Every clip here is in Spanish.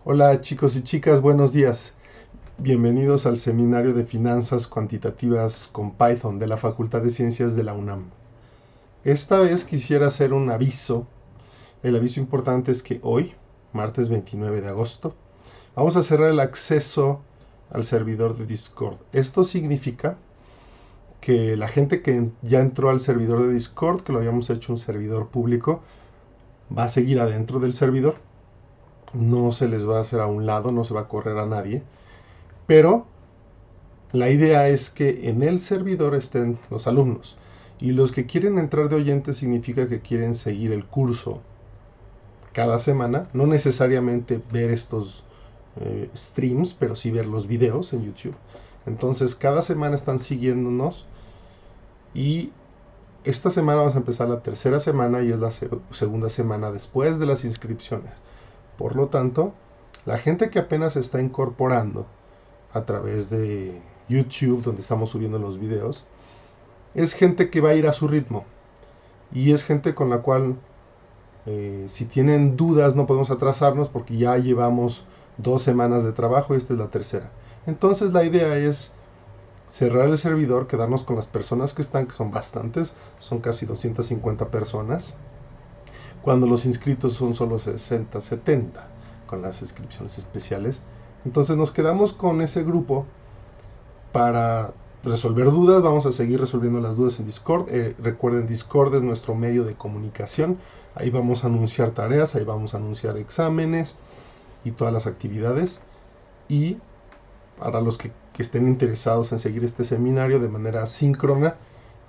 Hola chicos y chicas, buenos días. Bienvenidos al seminario de finanzas cuantitativas con Python de la Facultad de Ciencias de la UNAM. Esta vez quisiera hacer un aviso. El aviso importante es que hoy, martes 29 de agosto, vamos a cerrar el acceso al servidor de Discord. Esto significa que la gente que ya entró al servidor de Discord, que lo habíamos hecho un servidor público, va a seguir adentro del servidor. No se les va a hacer a un lado, no se va a correr a nadie. Pero la idea es que en el servidor estén los alumnos. Y los que quieren entrar de oyentes significa que quieren seguir el curso cada semana. No necesariamente ver estos streams, pero sí ver los videos en YouTube. Entonces cada semana están siguiéndonos. Y esta semana vamos a empezar la tercera semana y es la segunda semana después de las inscripciones. Por lo tanto, la gente que apenas se está incorporando a través de YouTube, donde estamos subiendo los videos, es gente que va a ir a su ritmo. Y es gente con la cual, si tienen dudas, no podemos atrasarnos porque ya llevamos 2 semanas de trabajo y esta es la tercera. Entonces la idea es cerrar el servidor, quedarnos con las personas que están, que son bastantes, son casi 250 personas, cuando los inscritos son solo 60, 70, con las inscripciones especiales. Entonces nos quedamos con ese grupo para resolver dudas. Vamos a seguir resolviendo las dudas en Discord. Recuerden, Discord es nuestro medio de comunicación. Ahí vamos a anunciar tareas, ahí vamos a anunciar exámenes y todas las actividades. Y para los que estén interesados en seguir este seminario de manera síncrona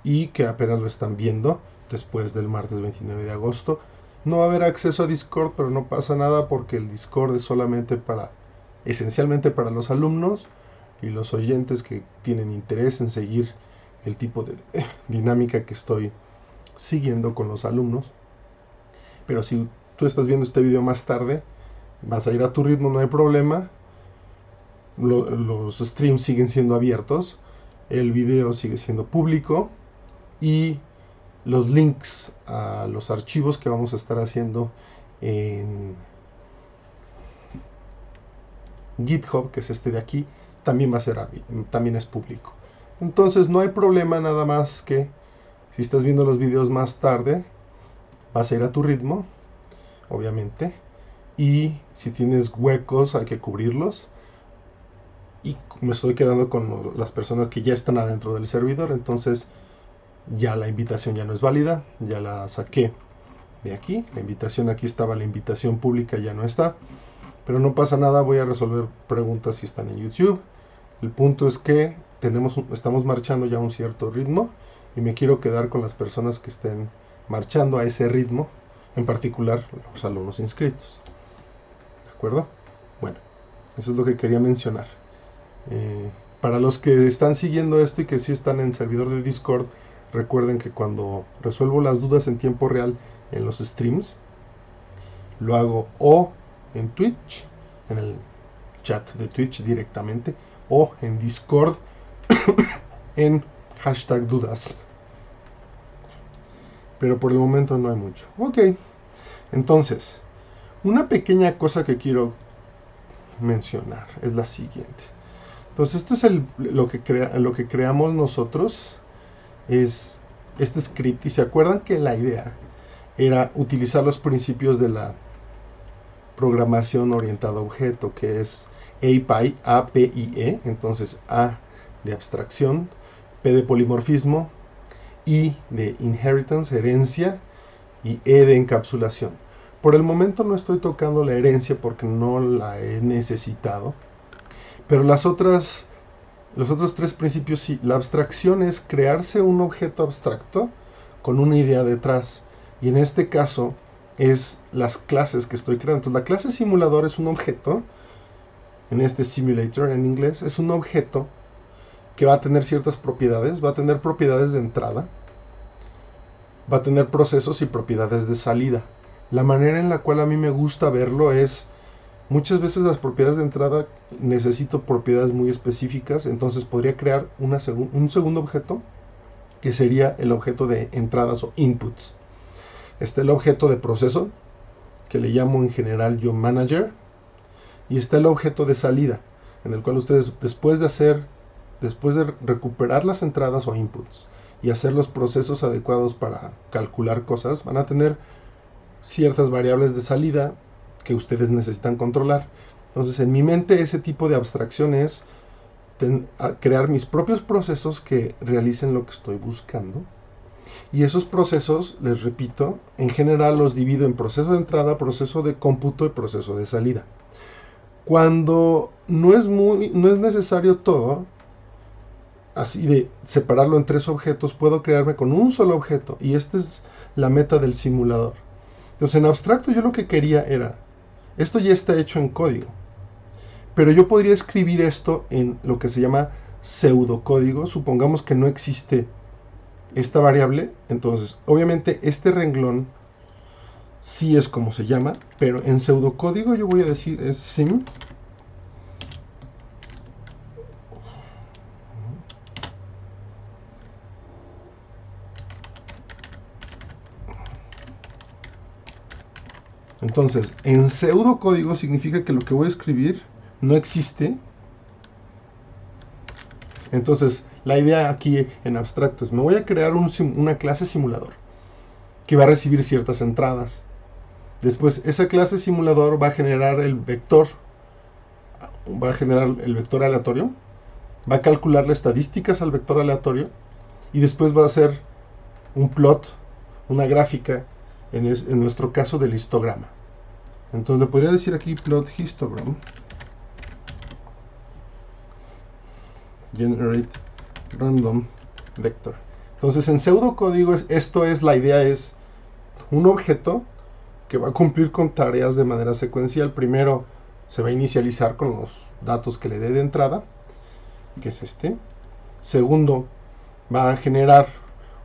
y que apenas lo están viendo después del martes 29 de agosto, no va a haber acceso a Discord, pero no pasa nada porque el Discord es solamente esencialmente para los alumnos y los oyentes que tienen interés en seguir el tipo de dinámica que estoy siguiendo con los alumnos. Pero si tú estás viendo este video más tarde, vas a ir a tu ritmo, no hay problema. Los streams siguen siendo abiertos, el video sigue siendo público y los links a los archivos que vamos a estar haciendo en GitHub, que es este de aquí, también va a ser, también es público. Entonces no hay problema, nada más que si estás viendo los videos más tarde, vas a ir a tu ritmo, obviamente, y si tienes huecos hay que cubrirlos. Y me estoy quedando con las personas que ya están adentro del servidor, entonces ya la invitación ya no es válida, ya la saqué de aquí. La invitación, aquí estaba la invitación pública, ya no está. Pero no pasa nada, voy a resolver preguntas si están en YouTube. El punto es que estamos marchando ya a un cierto ritmo y me quiero quedar con las personas que estén marchando a ese ritmo, en particular los alumnos inscritos. ¿De acuerdo? Bueno, eso es lo que quería mencionar. Para los que están siguiendo esto y que sí están en el servidor de Discord, recuerden que cuando resuelvo las dudas en tiempo real en los streams, lo hago o en Twitch, en el chat de Twitch directamente, o en Discord en hashtag dudas. Pero por el momento no hay mucho. Ok, entonces, una pequeña cosa que quiero mencionar es la siguiente. Entonces, esto es lo que creamos nosotros, es este script. Y se acuerdan que la idea era utilizar los principios de la programación orientada a objeto, que es API, A-P-I-E. Entonces, A de abstracción, P de polimorfismo, I de inheritance, herencia, y E de encapsulación. Por el momento no estoy tocando la herencia porque no la he necesitado, pero los otros tres principios sí. La abstracción es crearse un objeto abstracto con una idea detrás, y en este caso es las clases que estoy creando. Entonces, la clase simulador es un objeto, en este simulator en inglés, es un objeto que va a tener ciertas propiedades, va a tener propiedades de entrada, va a tener procesos y propiedades de salida. La manera en la cual a mí me gusta verlo es, muchas veces las propiedades de entrada necesito propiedades muy específicas, entonces podría crear un segundo objeto que sería el objeto de entradas o inputs. Este es el objeto de proceso, que le llamo en general yo manager, y está el objeto de salida, en el cual ustedes después de recuperar las entradas o inputs y hacer los procesos adecuados para calcular cosas, van a tener ciertas variables de salida que ustedes necesitan controlar. Entonces, en mi mente, ese tipo de abstracción es crear mis propios procesos que realicen lo que estoy buscando. Y esos procesos, les repito, en general los divido en proceso de entrada, proceso de cómputo y proceso de salida. Cuando no es necesario todo, así de separarlo en 3 objetos, puedo crearme con un solo objeto. Y esta es la meta del simulador. Entonces, en abstracto yo lo que quería era, esto ya está hecho en código, pero yo podría escribir esto en lo que se llama pseudocódigo. Supongamos que no existe esta variable, entonces obviamente este renglón sí es como se llama, pero en pseudocódigo yo voy a decir es sim entonces en pseudocódigo significa que lo que voy a escribir no existe. Entonces la idea aquí en abstracto es, me voy a crear una clase simulador que va a recibir ciertas entradas. Después esa clase simulador va a generar el vector aleatorio, va a calcular las estadísticas al vector aleatorio y después va a hacer un plot, una gráfica, en nuestro caso del histograma. Entonces le podría decir aquí plot histogram generate random vector. Entonces en pseudocódigo esto es, la idea es un objeto que va a cumplir con tareas de manera secuencial. Primero se va a inicializar con los datos que le dé de entrada, que es este. Segundo, va a generar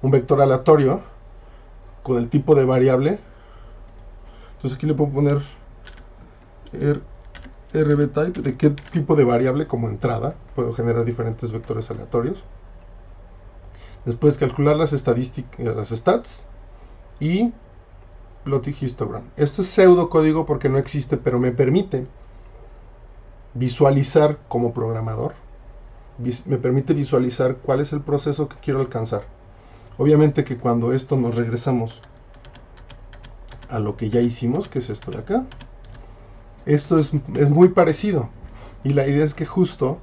un vector aleatorio con el tipo de variable. Entonces aquí le puedo poner rbtype, de qué tipo de variable como entrada. Puedo generar diferentes vectores aleatorios. Después calcular las estadísticas, las stats, y plot y histogram. Esto es pseudocódigo porque no existe, pero me permite visualizar como programador, me permite visualizar cuál es el proceso que quiero alcanzar. Obviamente que cuando esto nos regresamos a lo que ya hicimos, que es esto de acá, esto es muy parecido, y la idea es que justo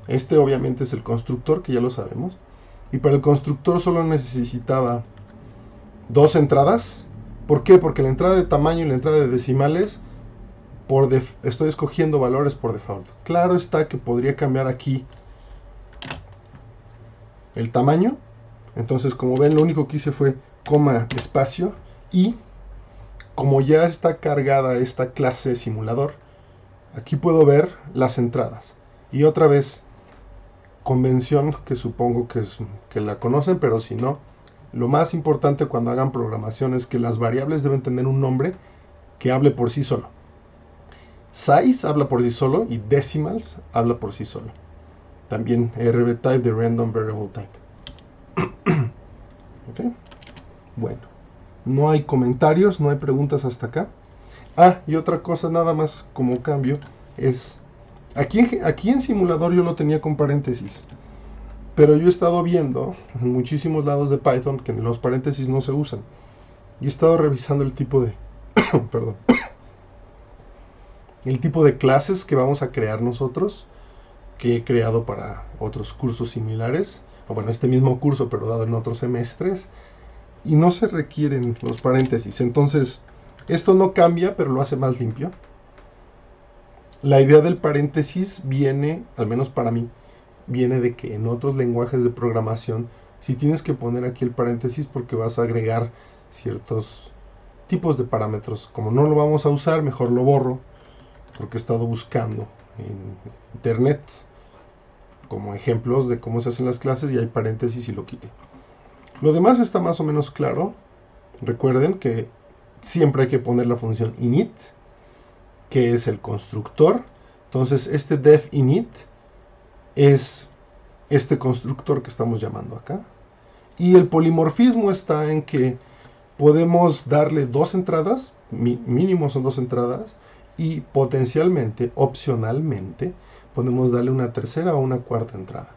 este obviamente es el constructor, que ya lo sabemos, y para el constructor solo necesitaba 2 entradas. ¿Por qué? Porque la entrada de tamaño y la entrada de decimales, estoy escogiendo valores por default. Claro está que podría cambiar aquí el tamaño. Entonces, como ven, lo único que hice fue coma, espacio, y como ya está cargada esta clase simulador, aquí puedo ver las entradas. Y otra vez, convención que supongo que la conocen, pero si no, lo más importante cuando hagan programación es que las variables deben tener un nombre que hable por sí solo. Size habla por sí solo y decimals habla por sí solo. También rbtype de random variable type. ¿Okay? Bueno, no hay comentarios, no hay preguntas hasta acá. Y otra cosa nada más como cambio es, aquí en simulador yo lo tenía con paréntesis, pero yo he estado viendo en muchísimos lados de Python que los paréntesis no se usan, y he estado revisando el tipo de perdón, el tipo de clases que vamos a crear nosotros, que he creado para otros cursos similares, o bueno, este mismo curso pero dado en otros semestres, y no se requieren los paréntesis. Entonces esto no cambia, pero lo hace más limpio. La idea del paréntesis viene, al menos para mí, viene de que en otros lenguajes de programación si tienes que poner aquí el paréntesis porque vas a agregar ciertos tipos de parámetros. Como no lo vamos a usar, mejor lo borro, porque he estado buscando en internet como ejemplos de cómo se hacen las clases y hay paréntesis y lo quité. Lo demás está más o menos claro. Recuerden que siempre hay que poner la función init, que es el constructor. Entonces este def init es este constructor que estamos llamando acá. Y el polimorfismo está en que podemos darle 2 entradas, mínimo son 2 entradas, y potencialmente, opcionalmente, podemos darle una tercera o una cuarta entrada.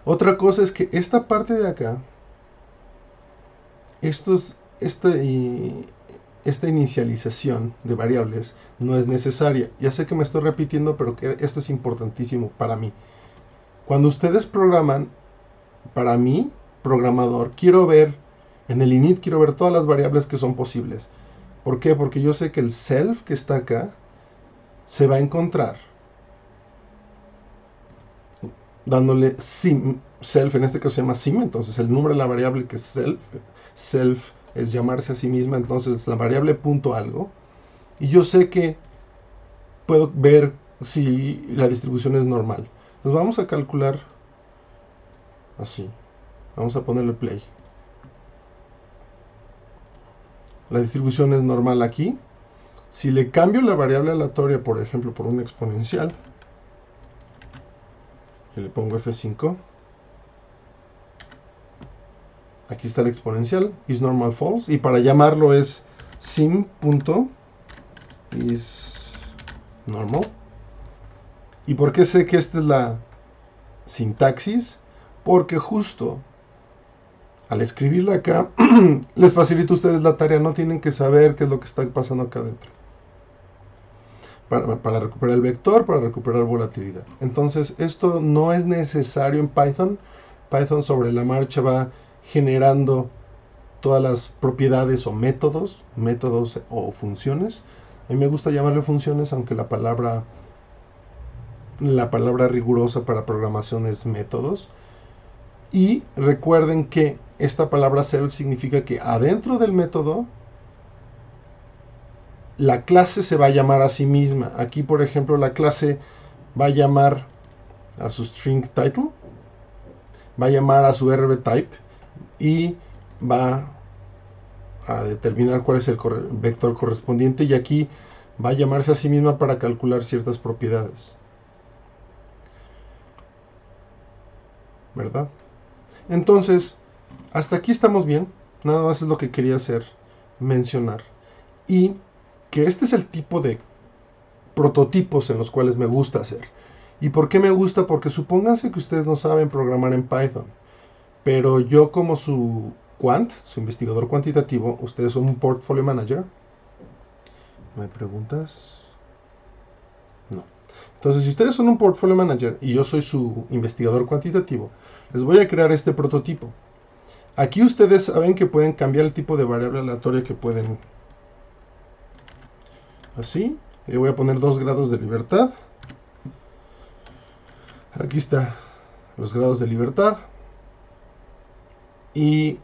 Otra cosa es que esta parte de acá, esta inicialización de variables no es necesaria. Ya sé que me estoy repitiendo, pero que esto es importantísimo para mí. Cuando ustedes programan, para mí, programador, quiero ver, en el init quiero ver todas las variables que son posibles. ¿Por qué? Porque yo sé que el self que está acá se va a encontrar dándole sim, self, en este caso se llama sim, entonces el nombre de la variable que es self es llamarse a sí misma, entonces la variable punto algo, y yo sé que puedo ver si la distribución es normal. Entonces vamos a calcular así, vamos a ponerle play. La distribución es normal aquí. Si le cambio la variable aleatoria, por ejemplo, por una exponencial, y le pongo F5, aquí está el exponencial, is normal false, y para llamarlo es sim.isNormal. ¿Y por qué sé que esta es la sintaxis? Porque justo al escribirla acá, les facilita a ustedes la tarea, no tienen que saber qué es lo que está pasando acá adentro. Para recuperar el vector, para recuperar volatilidad. Entonces, esto no es necesario en Python. Python sobre la marcha va generando todas las propiedades o métodos o funciones. A mí me gusta llamarle funciones, aunque la palabra rigurosa para programación es métodos. Y recuerden que esta palabra self significa que adentro del método la clase se va a llamar a sí misma. Aquí, por ejemplo, la clase va a llamar a su string title, va a llamar a su rbtype y va a determinar cuál es el vector correspondiente, y aquí va a llamarse a sí misma para calcular ciertas propiedades, ¿verdad? Entonces, hasta aquí estamos bien. Nada más es lo que quería mencionar. Y que este es el tipo de prototipos en los cuales me gusta hacer. ¿Y por qué me gusta? Porque supónganse que ustedes no saben programar en Python, pero yo como su su investigador cuantitativo, ustedes son un portfolio manager. ¿No hay preguntas? No. Entonces, si ustedes son un portfolio manager y yo soy su investigador cuantitativo, les voy a crear este prototipo. Aquí ustedes saben que pueden cambiar el tipo de variable aleatoria que pueden. Así. Le voy a poner 2 grados de libertad. Aquí está los grados de libertad. Y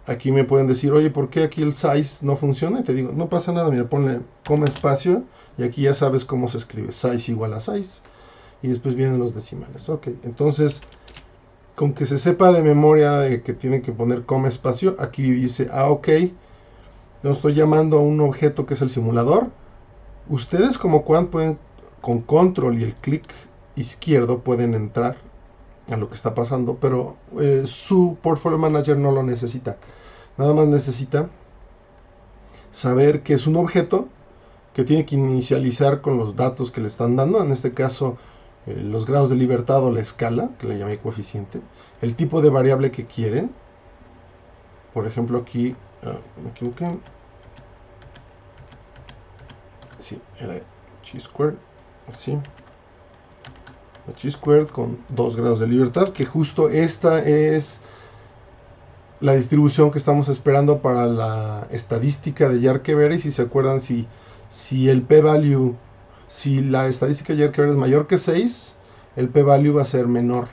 aquí me pueden decir, oye, ¿por qué aquí el size no funciona? Y te digo, no pasa nada, mira, ponle coma espacio. Y aquí ya sabes cómo se escribe. Size igual a size. Y después vienen los decimales. Ok, entonces, con que se sepa de memoria de que tienen que poner coma espacio, aquí dice, ok, no estoy llamando a un objeto que es el simulador. Ustedes como Quant pueden, con control y el clic izquierdo, pueden entrar a lo que está pasando, pero su portfolio manager no lo necesita. Nada más necesita saber que es un objeto que tiene que inicializar con los datos que le están dando, en este caso los grados de libertad o la escala, que le llamé coeficiente, el tipo de variable que quieren. Por ejemplo, aquí, me equivoqué. Sí, era chi-squared, así. Chi-squared con 2 grados de libertad, que justo esta es la distribución que estamos esperando para la estadística de Yarke-Bere. Y si se acuerdan, si el p-value, si la estadística de Yarke-Bere es mayor que 6, el p-value va a ser menor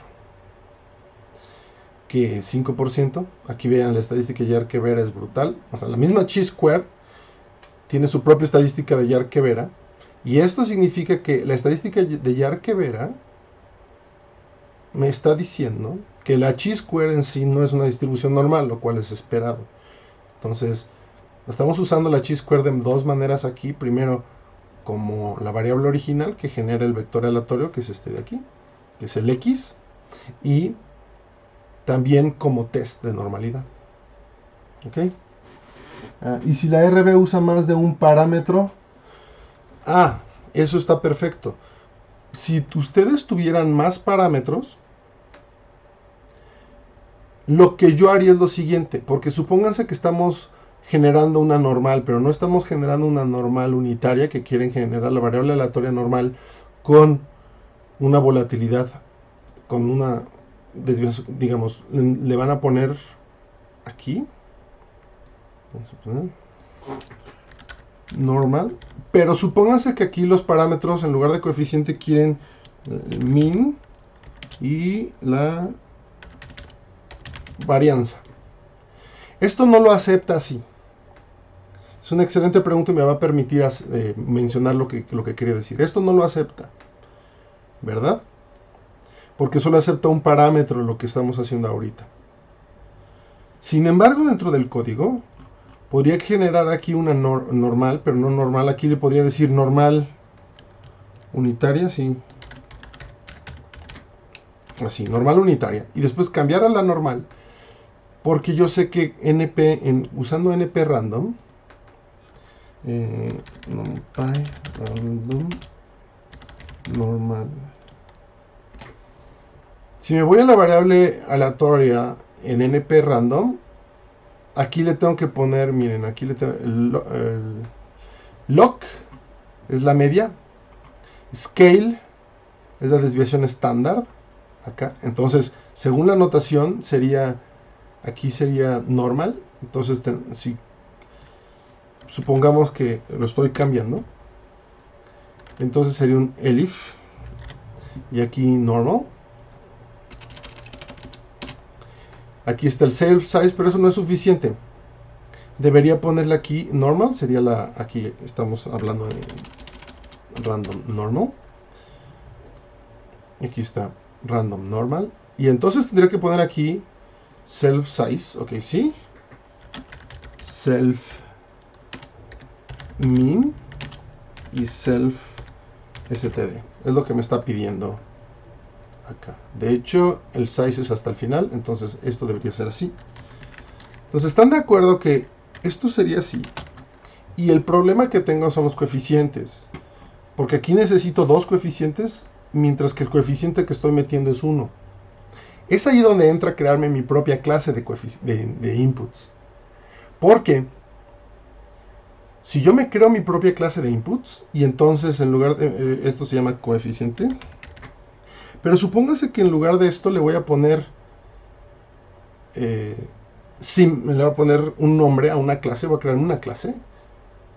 que 5%. Aquí vean, la estadística de Yarke-Bere es brutal. O sea, la misma chi-squared tiene su propia estadística de Yarke-Bere. Y esto significa que la estadística de Yarke-Bere me está diciendo que la chi-square en sí no es una distribución normal, lo cual es esperado. Entonces, estamos usando la chi-square de dos maneras aquí. Primero, como la variable original que genera el vector aleatorio, que es este de aquí, que es el x, y también como test de normalidad. ¿Ok? Y si la RB usa más de un parámetro, Ah, eso está perfecto. Si ustedes tuvieran más parámetros, lo que yo haría es lo siguiente, porque supónganse que estamos generando una normal, pero no estamos generando una normal unitaria, que quieren generar la variable aleatoria normal con una volatilidad, con una desviación, digamos, le van a poner aquí, vamos a poner normal, pero supónganse que aquí los parámetros en lugar de coeficiente quieren min y la varianza. Esto no lo acepta así. Es una excelente pregunta y me va a permitir mencionar lo que quería decir. Esto no lo acepta, ¿verdad? Porque solo acepta un parámetro, lo que estamos haciendo ahorita. Sin embargo, dentro del código, podría generar aquí una normal, pero no normal. Aquí le podría decir normal unitaria, sí. Así, normal unitaria. Y después cambiar a la normal, porque yo sé que usando np random, numpy random normal. Si me voy a la variable aleatoria en np random, aquí le tengo que poner, miren, aquí le tengo el log es la media, scale es la desviación estándar, acá. Entonces, según la notación, aquí sería normal. Entonces, si supongamos que lo estoy cambiando, entonces sería un elif y aquí normal. Aquí está el self size, pero eso no es suficiente. Debería ponerle aquí normal, sería aquí estamos hablando de random normal. Aquí está random normal. Y entonces tendría que poner aquí self size, ok, sí. Self min y self std. Es lo que me está pidiendo acá. De hecho, el size es hasta el final, entonces esto debería ser así. Entonces, ¿están de acuerdo que esto sería así? Y el problema que tengo son los coeficientes. Porque aquí necesito dos coeficientes, mientras que el coeficiente que estoy metiendo es 1. Es ahí donde entra a crearme mi propia clase de inputs. Porque si yo me creo mi propia clase de inputs, y entonces en lugar de esto se llama coeficiente, pero supóngase que en lugar de esto le voy a poner me le voy a poner un nombre a una clase, voy a crear una clase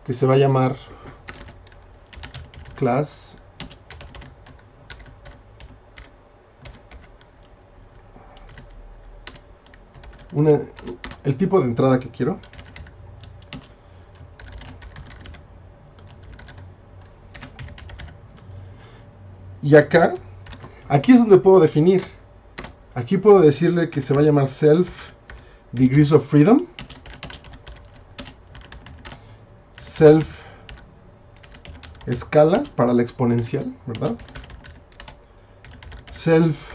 que se va a llamar class el tipo de entrada que quiero. Y aquí es donde puedo definir. Aquí puedo decirle que se va a llamar self degrees of freedom, self escala para la exponencial, ¿verdad? Self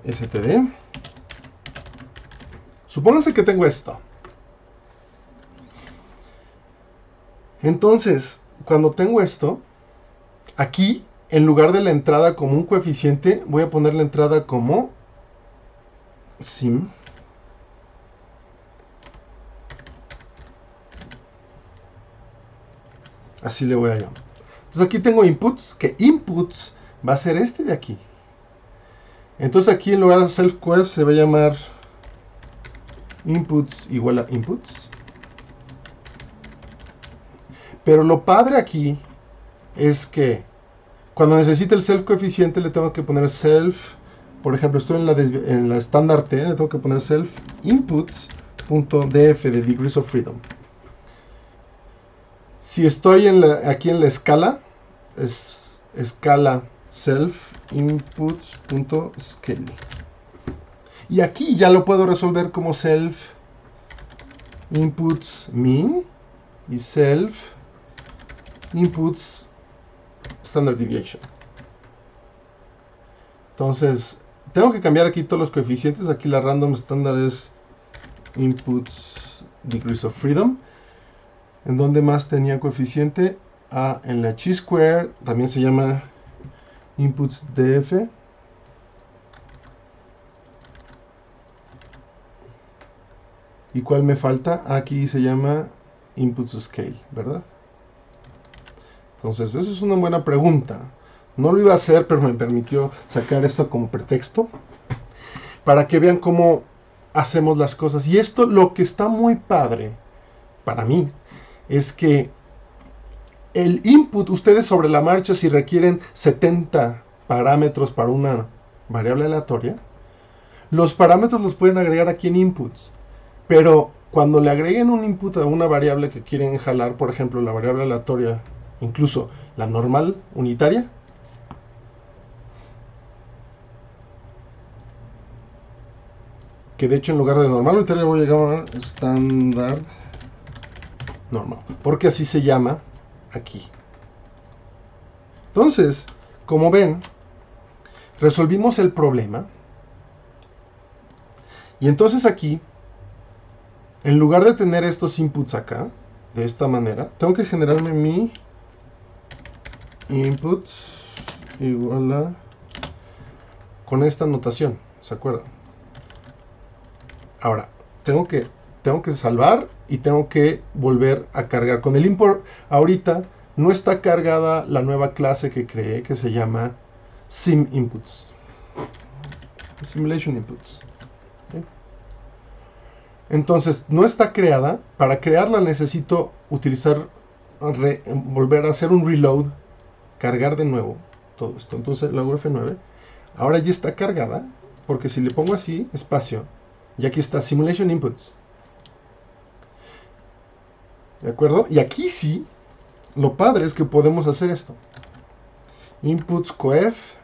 std. Supóngase que tengo esto. Entonces, cuando tengo esto, aquí, en lugar de la entrada como un coeficiente, voy a poner la entrada como sim. Así le voy a llamar. Entonces aquí tengo inputs, que inputs va a ser este de aquí. Entonces aquí en lugar de self quest se va a llamar inputs igual a inputs. Pero lo padre aquí es que cuando necesite el self coeficiente le tengo que poner self, por ejemplo, estoy en la estándar T, le tengo que poner self inputs.df de degrees of freedom. Si estoy aquí en la escala, es escala self inputs.scale. Y aquí ya lo puedo resolver como self inputs min y self inputs standard deviation. Entonces, tengo que cambiar aquí todos los coeficientes. Aquí la random estándar es inputs degrees of freedom. ¿En dónde más tenía coeficiente? En la chi-square también se llama inputs df. ¿Y cuál me falta? Aquí se llama inputs scale, ¿verdad? Entonces, esa es una buena pregunta. No lo iba a hacer, pero me permitió sacar esto como pretexto para que vean cómo hacemos las cosas. Y esto, lo que está muy padre para mí, es que el input, ustedes sobre la marcha, si requieren 70 parámetros para una variable aleatoria, los parámetros los pueden agregar aquí en inputs. Pero cuando le agreguen un input a una variable que quieren jalar, por ejemplo, la variable aleatoria, incluso la normal unitaria, que de hecho en lugar de normal unitaria voy a llamar estándar normal, porque así se llama aquí. Entonces, como ven, resolvimos el problema. Y entonces aquí, en lugar de tener estos inputs acá, de esta manera, tengo que generarme mi inputs igual a, con esta notación, ¿se acuerdan? Ahora, tengo que salvar y tengo que volver a cargar. Con el import, ahorita no está cargada la nueva clase que creé, que se llama SimInputs. Simulation Inputs. ¿Sí? Entonces, no está creada. Para crearla necesito utilizar, volver a hacer un reload, cargar de nuevo todo esto. Entonces, lo hago F9. Ahora ya está cargada, porque si le pongo así, espacio, y aquí está Simulation Inputs. ¿De acuerdo? Y aquí sí, lo padre es que podemos hacer esto. Inputs coef.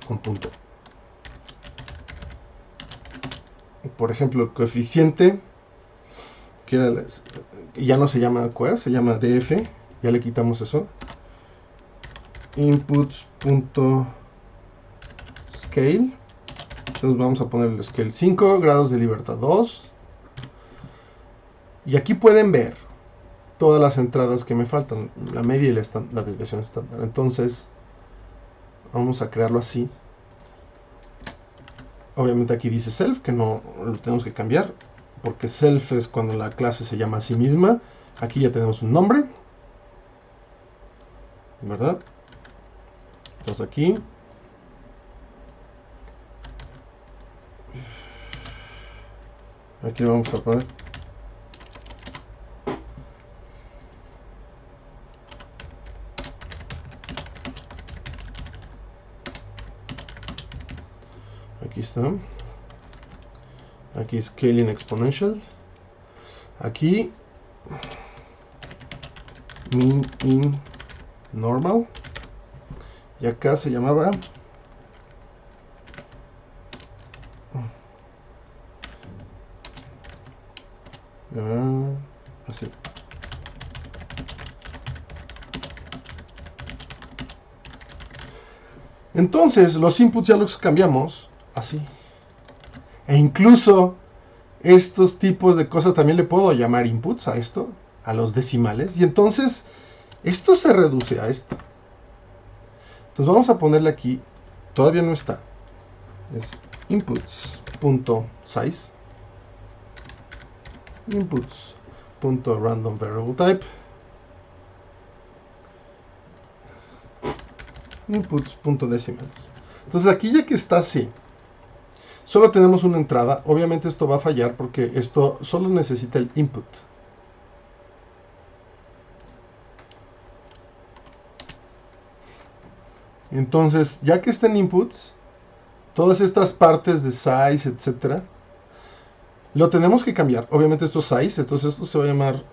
Con punto. Por ejemplo, el coeficiente, que era ya no se llama coef, se llama df. Ya le quitamos eso. Inputs.scale. Entonces vamos a poner el scale 5, grados de libertad 2. Y aquí pueden ver todas las entradas que me faltan, la media y la desviación estándar. Entonces, vamos a crearlo así. Obviamente aquí dice self, que no lo tenemos que cambiar, porque self es cuando la clase se llama a sí misma. Aquí ya tenemos un nombre, ¿verdad? Entonces aquí lo vamos a poner aquí está. Aquí scaling exponential. Aquí min in normal. Y acá se llamaba así. Entonces los inputs ya los cambiamos así. E incluso estos tipos de cosas también le puedo llamar inputs a esto, a los decimales. Y entonces esto se reduce a esto. Entonces vamos a ponerle aquí, todavía no está, es inputs.size, inputs.random variable type, inputs.decimals. Entonces aquí ya que está así, solo tenemos una entrada. Obviamente esto va a fallar porque esto solo necesita el input. Entonces, ya que están inputs, todas estas partes de size, etcétera, lo tenemos que cambiar. Obviamente esto es size, entonces esto se va a llamar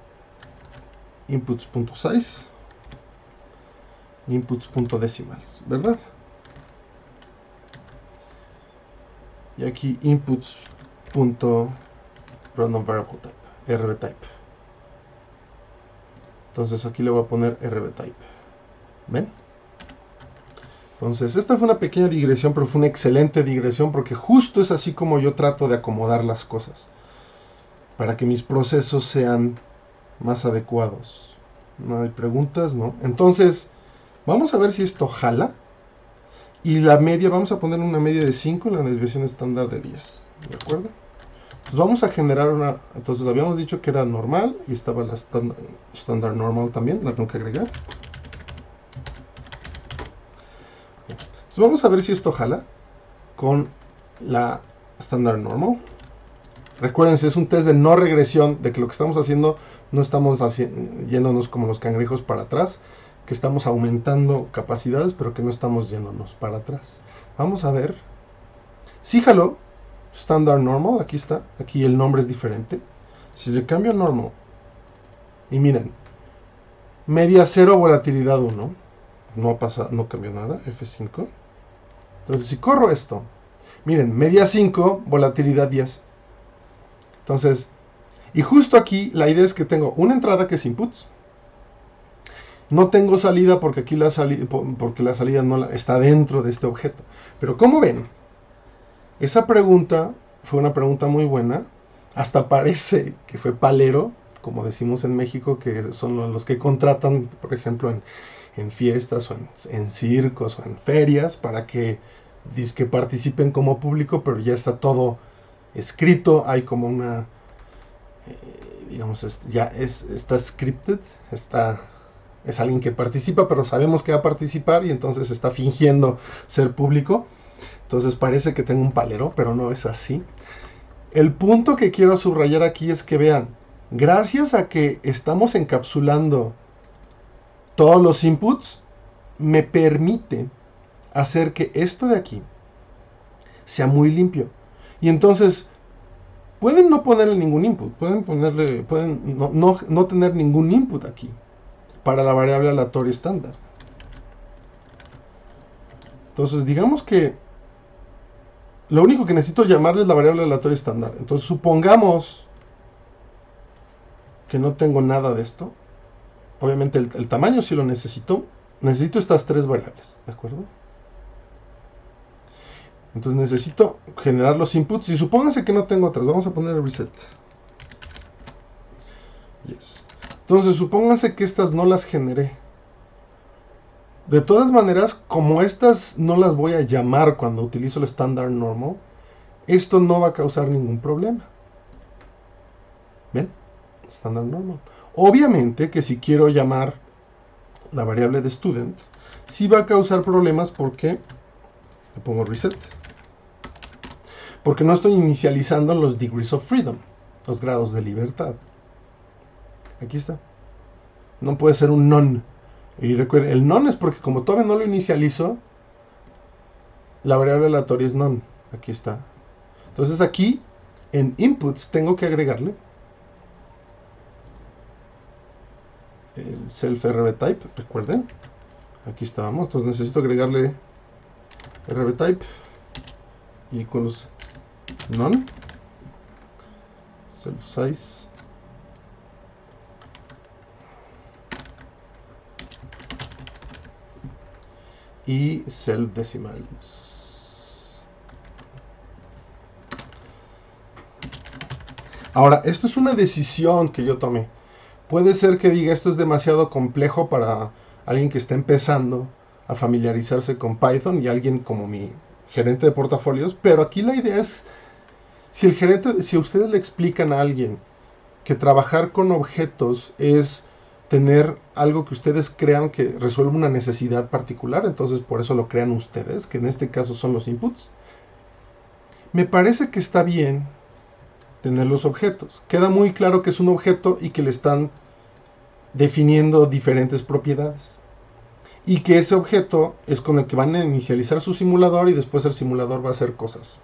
inputs.size, inputs.decimals, ¿verdad? Y aquí inputs.random variable type, rbtype. Entonces aquí le voy a poner rbtype. ¿Ven? Entonces, esta fue una pequeña digresión, pero fue una excelente digresión porque justo es así como yo trato de acomodar las cosas para que mis procesos sean más adecuados. No hay preguntas, ¿no? Entonces, vamos a ver si esto jala. Y la media, vamos a poner una media de 5 y la desviación estándar de 10. ¿De acuerdo? Pues vamos a generar una... Entonces habíamos dicho que era normal y estaba la estándar normal también, la tengo que agregar. Entonces vamos a ver si esto jala con la estándar normal. Recuérdense, es un test de no regresión, de que lo que estamos haciendo no estamos yéndonos como los cangrejos para atrás, que estamos aumentando capacidades, pero que no estamos yéndonos para atrás. Vamos a ver. Sí jaló, standard normal, aquí está, aquí el nombre es diferente. Si le cambio a normal, y miren, media 0, volatilidad 1, no pasa, no cambió nada, F5. Entonces si corro esto, miren, media 5, volatilidad 10. Entonces, y justo aquí la idea es que tengo una entrada que es inputs. No tengo salida porque aquí la salida no está dentro de este objeto. Pero como ven, esa pregunta fue una pregunta muy buena. Hasta parece que fue palero, como decimos en México, que son los que contratan, por ejemplo, en fiestas o en circos o en ferias, para que participen como público, pero ya está todo escrito, hay como una, digamos, está scripted, es alguien que participa, pero sabemos que va a participar y entonces está fingiendo ser público. Entonces parece que tengo un palero, pero no es así. El punto que quiero subrayar aquí es que vean, gracias a que estamos encapsulando todos los inputs, me permite hacer que esto de aquí sea muy limpio. Y entonces pueden no ponerle ningún input, pueden no tener ningún input aquí para la variable aleatoria estándar. Entonces digamos que lo único que necesito llamarle es la variable aleatoria estándar. Entonces supongamos que no tengo nada de esto. Obviamente el tamaño sí lo necesito. Necesito estas tres variables, ¿de acuerdo? Entonces necesito generar los inputs. Y supónganse que no tengo otras. Vamos a poner el reset. Yes. Entonces supónganse que estas no las generé. De todas maneras, como estas no las voy a llamar cuando utilizo el standard normal, esto no va a causar ningún problema. ¿Ven? Standard normal. Obviamente que si quiero llamar la variable de student, sí va a causar problemas porque le pongo reset. Porque no estoy inicializando los degrees of freedom, los grados de libertad. Aquí está. No puede ser un none. Y recuerden, el none es porque como todavía no lo inicializo, la variable aleatoria es none. Aquí está. Entonces aquí, en inputs, tengo que agregarle el self rbtype, recuerden. Aquí estábamos. Entonces necesito agregarle rbtype equals none self size y self decimals. Ahora, esto es una decisión que yo tomé. Puede ser que diga esto es demasiado complejo para alguien que está empezando a familiarizarse con Python y alguien como mi gerente de portafolios, pero aquí la idea es, si ustedes le explican a alguien que trabajar con objetos es tener algo que ustedes crean que resuelve una necesidad particular, entonces por eso lo crean ustedes, que en este caso son los inputs. Me parece que está bien tener los objetos. Queda muy claro que es un objeto y que le están definiendo diferentes propiedades. Y que ese objeto es con el que van a inicializar su simulador y después el simulador va a hacer cosas.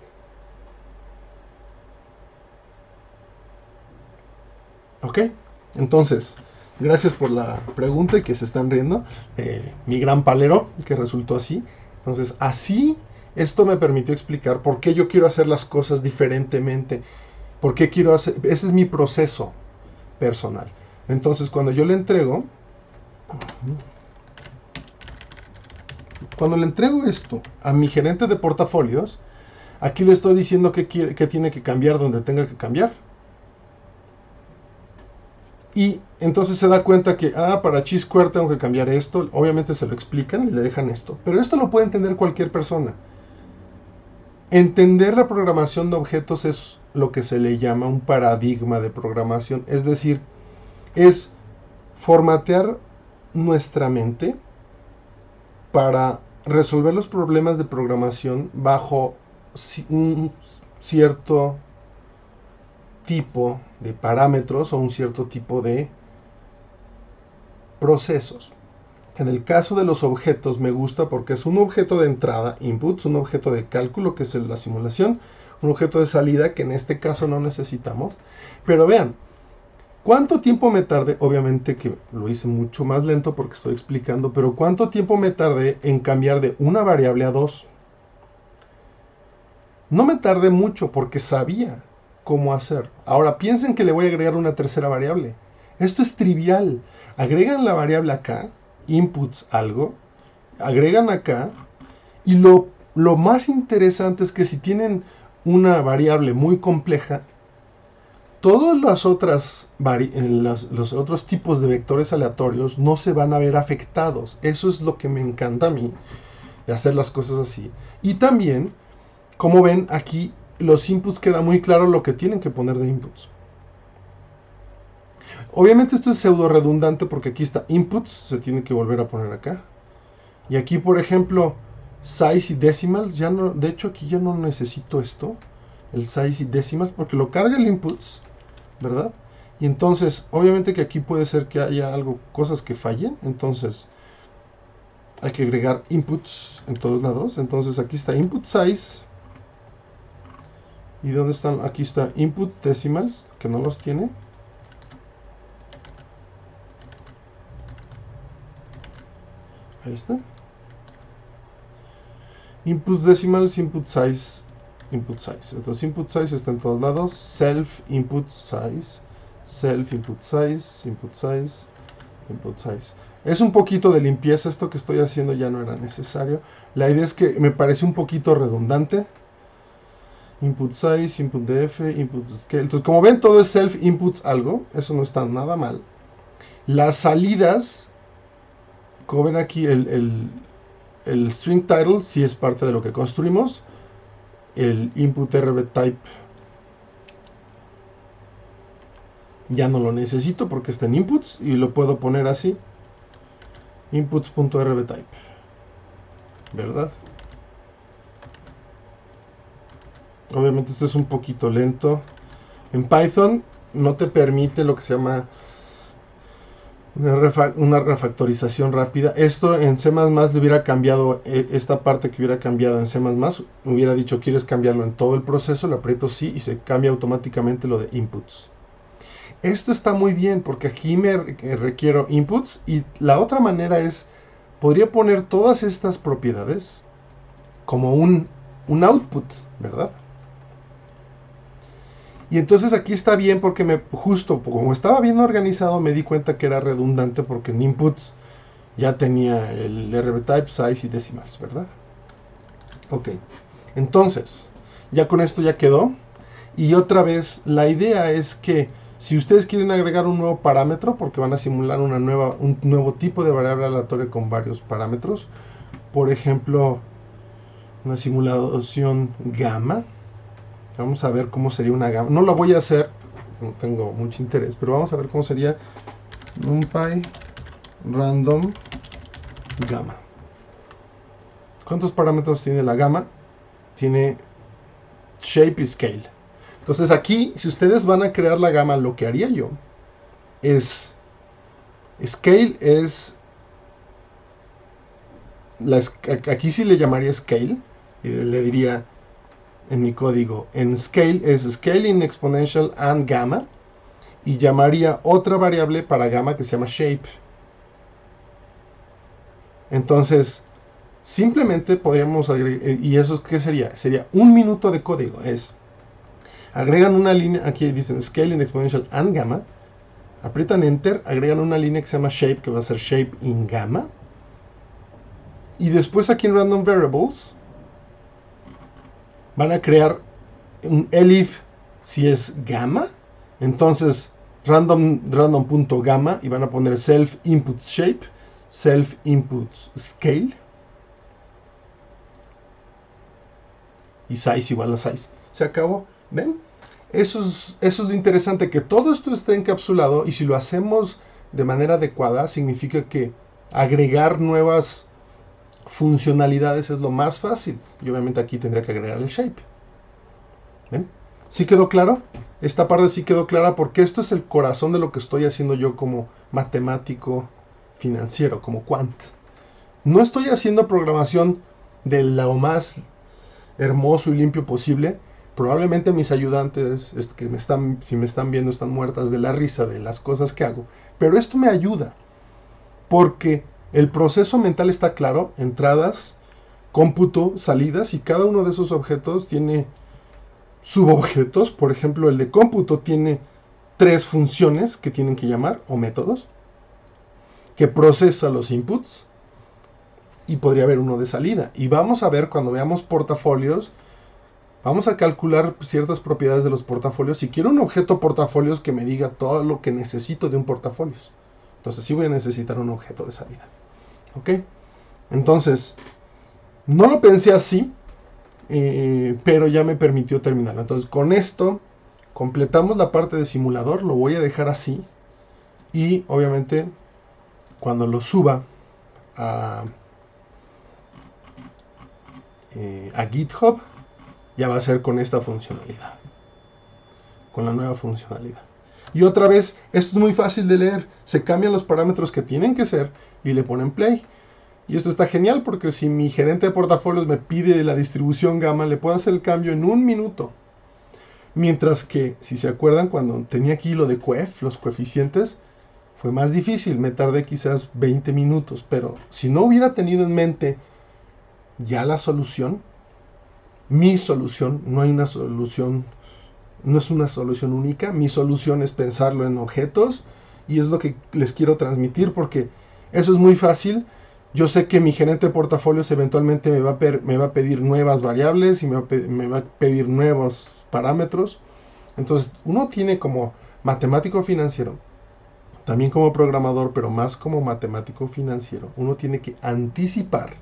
¿Ok? Entonces, gracias por la pregunta y que se están riendo. Mi gran palero, que resultó así. Entonces, así, esto me permitió explicar por qué yo quiero hacer las cosas diferentemente. Por qué quiero hacer... Ese es mi proceso personal. Entonces, cuando yo le entrego... Cuando le entrego esto a mi gerente de portafolios, aquí le estoy diciendo que tiene que cambiar donde tenga que cambiar. Y entonces se da cuenta que, para chi-square tengo que cambiar esto. Obviamente se lo explican y le dejan esto. Pero esto lo puede entender cualquier persona. Entender la programación de objetos es lo que se le llama un paradigma de programación. Es decir, es formatear nuestra mente para resolver los problemas de programación bajo un cierto tipo de parámetros o un cierto tipo de procesos. En el caso de los objetos me gusta porque es un objeto de entrada, inputs, un objeto de cálculo, que es la simulación, un objeto de salida, que en este caso no necesitamos. Pero vean, ¿cuánto tiempo me tardé? Obviamente que lo hice mucho más lento porque estoy explicando, pero ¿cuánto tiempo me tardé en cambiar de una variable a dos? No me tardé mucho porque sabía cómo hacer. Ahora piensen que le voy a agregar una tercera variable. Esto es trivial. Agregan la variable acá, inputs algo, agregan acá, y lo más interesante es que si tienen una variable muy compleja, todos los otros tipos de vectores aleatorios no se van a ver afectados. Eso es lo que me encanta a mí, de hacer las cosas así. Y también, como ven aquí, los inputs queda muy claro lo que tienen que poner de inputs. Obviamente esto es pseudo redundante porque aquí está inputs, se tiene que volver a poner acá. Y aquí, por ejemplo, size y decimals, ya no, de hecho aquí ya no necesito esto, el size y decimals, porque lo carga el inputs, ¿verdad? Y entonces, obviamente que aquí puede ser que haya cosas que fallen, entonces hay que agregar inputs en todos lados. Entonces aquí está input size. ¿Y dónde están? Aquí está inputs decimals, que no los tiene. Ahí está. Inputs decimals, input size, input size. Entonces input size está en todos lados. Self input size, self input size, input size, input size. Es un poquito de limpieza, esto que estoy haciendo ya no era necesario. La idea es que me parece un poquito redundante. Input size, input df, input scale. Entonces, como ven, todo es self inputs algo. Eso no está nada mal. Las salidas, como ven aquí, el string title sí es parte de lo que construimos. El input rb type ya no lo necesito porque está en inputs y lo puedo poner así, inputs.rb type, ¿verdad? Obviamente esto es un poquito lento. En Python no te permite lo que se llama una refactorización rápida. Esto en C++ le hubiera cambiado, esta parte que hubiera cambiado en C++, hubiera dicho quieres cambiarlo en todo el proceso, le aprieto sí y se cambia automáticamente lo de inputs. Esto está muy bien porque aquí me requiero inputs, y la otra manera es, podría poner todas estas propiedades como un output, ¿verdad? Y entonces aquí está bien porque justo como estaba bien organizado me di cuenta que era redundante porque en inputs ya tenía el rbtype, size y decimals, ¿verdad? Ok, entonces ya con esto ya quedó. Y otra vez la idea es que si ustedes quieren agregar un nuevo parámetro, porque van a simular un nuevo tipo de variable aleatoria con varios parámetros, por ejemplo, una simulación gamma. Vamos a ver cómo sería una gamma. No lo voy a hacer, no tengo mucho interés, pero vamos a ver cómo sería NumPy random gamma. ¿Cuántos parámetros tiene la gamma? Tiene shape y scale. Entonces aquí, si ustedes van a crear la gamma, lo que haría yo es, scale es, aquí sí le llamaría scale, y le diría en mi código, en scale es scaling exponential and gamma, y llamaría otra variable para gamma que se llama shape. Entonces, simplemente podríamos agregar, ¿y eso qué sería? Sería un minuto de código, agregan una línea, aquí dicen scaling exponential and gamma, aprietan enter, agregan una línea que se llama shape, que va a ser shape in gamma, Y después aquí en Random Variables van a crear un elif si es gamma. Entonces random.gamma y van a poner self input shape, self input scale y size igual a size. Se acabó. ¿Ven? Eso es lo interesante, que todo esto está encapsulado, y si lo hacemos de manera adecuada, significa que agregar nuevas funcionalidades es lo más fácil. Y obviamente aquí tendría que agregar el shape. ¿Ven? ¿Sí quedó claro? Esta parte sí quedó clara, porque esto es el corazón de lo que estoy haciendo yo como matemático financiero, como quant. No estoy haciendo programación de lo más hermoso y limpio posible. Probablemente mis ayudantes, que si me están viendo, están muertas de la risa de las cosas que hago. Pero esto me ayuda, porque el proceso mental está claro: entradas, cómputo, salidas, y cada uno de esos objetos tiene subobjetos. Por ejemplo, el de cómputo tiene 3 funciones que tienen que llamar, o métodos, que procesa los inputs, y podría haber uno de salida. Y vamos a ver, cuando veamos portafolios, vamos a calcular ciertas propiedades de los portafolios. Si quiero un objeto portafolios que me diga todo lo que necesito de un portafolio, entonces sí voy a necesitar un objeto de salida. ¿Ok? Entonces, no lo pensé así, pero ya me permitió terminarlo. Entonces, con esto completamos la parte de simulador. Lo voy a dejar así. Y obviamente, cuando lo suba a GitHub, ya va a ser con esta funcionalidad, con la nueva funcionalidad. Y otra vez, esto es muy fácil de leer. Se cambian los parámetros que tienen que ser y le ponen play. Y esto está genial, porque si mi gerente de portafolios me pide la distribución gamma, le puedo hacer el cambio en 1 minuto. Mientras que, si se acuerdan, cuando tenía aquí lo de QF, los coeficientes, fue más difícil. Me tardé quizás 20 minutos. Pero si no hubiera tenido en mente ya la solución, mi solución, no hay una solución, no es una solución única. Mi solución es pensarlo en objetos, y es lo que les quiero transmitir, porque eso es muy fácil. Yo sé que mi gerente de portafolios eventualmente me va a pedir nuevas variables y me va a pedir nuevos parámetros. Entonces, uno tiene, como matemático financiero, también como programador, pero más como matemático financiero, uno tiene que anticipar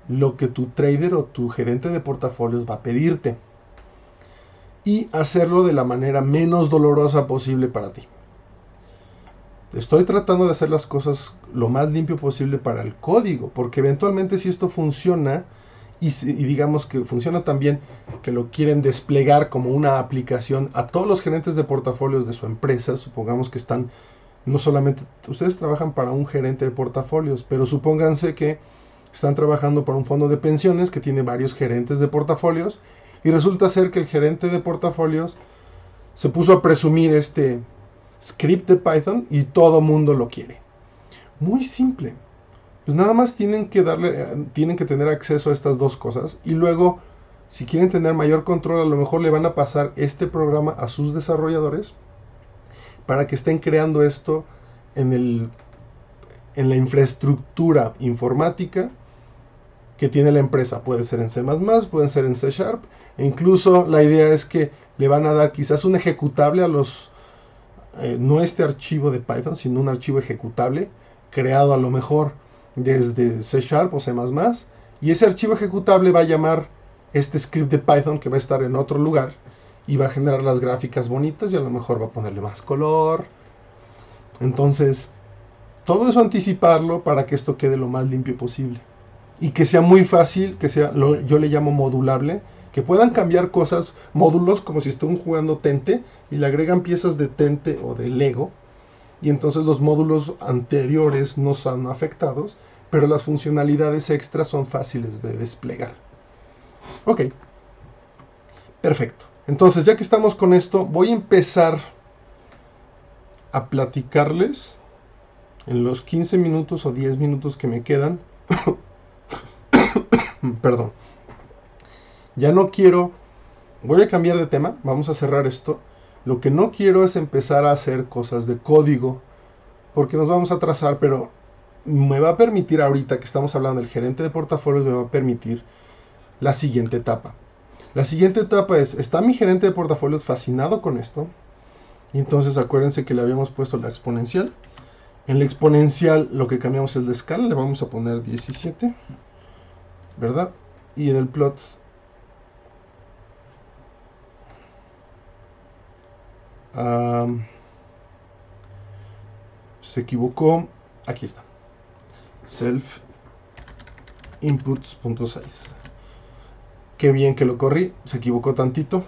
lo que tu trader o tu gerente de portafolios va a pedirte, y hacerlo de la manera menos dolorosa posible para ti. Estoy tratando de hacer las cosas lo más limpio posible para el código, porque eventualmente, si esto funciona, y digamos que funciona también, que lo quieren desplegar como una aplicación a todos los gerentes de portafolios de su empresa. Supongamos que están, no solamente ustedes trabajan para un gerente de portafolios, pero supónganse que están trabajando para un fondo de pensiones que tiene varios gerentes de portafolios, y resulta ser que el gerente de portafolios se puso a presumir este script de Python y todo mundo lo quiere. Muy simple. Pues nada más tienen que tener acceso a estas dos cosas, y luego, si quieren tener mayor control, a lo mejor le van a pasar este programa a sus desarrolladores para que estén creando esto en la infraestructura informática que tiene la empresa. Puede ser en C++, puede ser en C#, e incluso la idea es que le van a dar quizás un ejecutable a los, no este archivo de Python, sino un archivo ejecutable creado a lo mejor desde C# o C++, y ese archivo ejecutable va a llamar este script de Python, que va a estar en otro lugar, y va a generar las gráficas bonitas, y a lo mejor va a ponerle más color. Entonces, todo eso anticiparlo para que esto quede lo más limpio posible, y que sea muy fácil, que sea, yo le llamo modulable, que puedan cambiar cosas, módulos, como si estuvieran jugando Tente y le agregan piezas de Tente o de Lego, y entonces los módulos anteriores no son afectados, pero las funcionalidades extras son fáciles de desplegar. Ok, perfecto. Entonces, ya que estamos con esto, voy a empezar a platicarles en los 15 minutos o 10 minutos que me quedan. Perdón. Ya no quiero, voy a cambiar de tema, vamos a cerrar esto. Lo que no quiero es empezar a hacer cosas de código, porque nos vamos a atrasar, pero me va a permitir, ahorita que estamos hablando del gerente de portafolios, me va a permitir la siguiente etapa. La siguiente etapa es, está mi gerente de portafolios fascinado con esto, y entonces acuérdense que le habíamos puesto la exponencial. En la exponencial lo que cambiamos es la escala, le vamos a poner 17, ¿verdad? Y en el plot se equivocó, aquí está, self inputs.6. Qué bien que lo corrí, se equivocó tantito.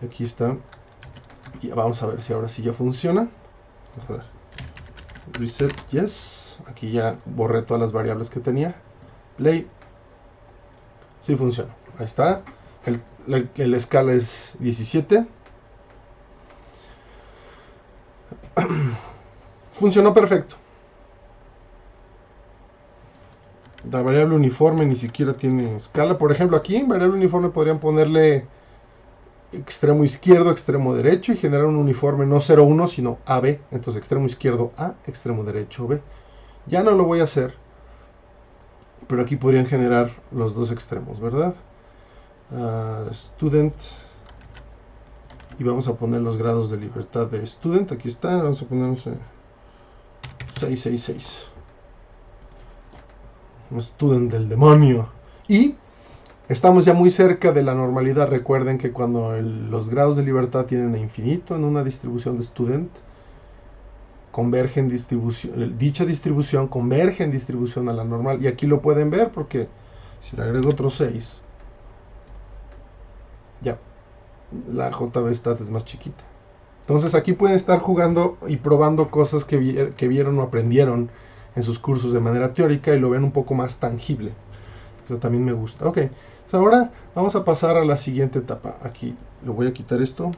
Aquí está. Y vamos a ver si ahora sí ya funciona. Vamos a ver. Reset, yes. Aquí ya borré todas las variables que tenía. Play. Sí funciona. Ahí está. La escala es 17. Funcionó perfecto. La variable uniforme ni siquiera tiene escala. Por ejemplo, aquí en variable uniforme podrían ponerle extremo izquierdo, extremo derecho y generar un uniforme no 0,1 sino AB. Entonces extremo izquierdo A, extremo derecho B. Ya no lo voy a hacer, pero aquí podrían generar los dos extremos, ¿verdad? Student. Y vamos a poner los grados de libertad de student. Aquí está, vamos a poner 666. Un student del demonio. Y estamos ya muy cerca de la normalidad. Recuerden que cuando los grados de libertad tienen a infinito en una distribución de student, convergen dicha distribución converge en distribución a la normal. Y aquí lo pueden ver porque si le agrego otro 6, ya, la JB stat es más chiquita. Entonces aquí pueden estar jugando y probando cosas que vieron o aprendieron en sus cursos de manera teórica y lo ven un poco más tangible. Eso también me gusta. Ok, pues ahora vamos a pasar a la siguiente etapa. Aquí le voy a quitar esto.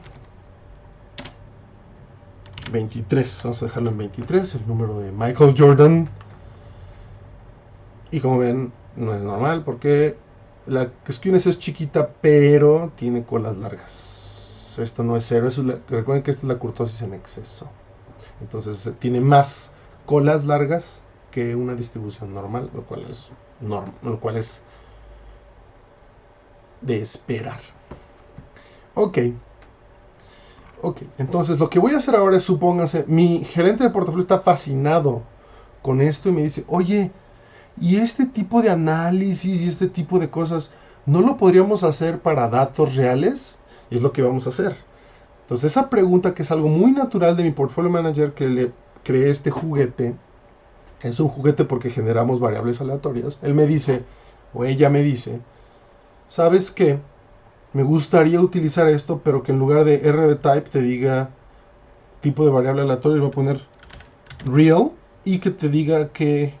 23, vamos a dejarlo en 23, el número de Michael Jordan. Y como ven, no es normal porque la skewness es chiquita, pero tiene colas largas. Esto no es cero, recuerden que esta es la kurtosis en exceso. Entonces tiene más colas largas que una distribución normal, lo cual es de esperar. Ok, entonces lo que voy a hacer ahora es, supóngase, mi gerente de portafolio está fascinado con esto y me dice, oye, y este tipo de análisis y este tipo de cosas, ¿no lo podríamos hacer para datos reales? Y es lo que vamos a hacer. Entonces esa pregunta, que es algo muy natural de mi portfolio manager, que le creé este juguete, es un juguete porque generamos variables aleatorias. Él me dice, o ella me dice, ¿sabes qué? Me gustaría utilizar esto, pero que en lugar de RBType te diga tipo de variable aleatoria, le voy a poner real, y que te diga que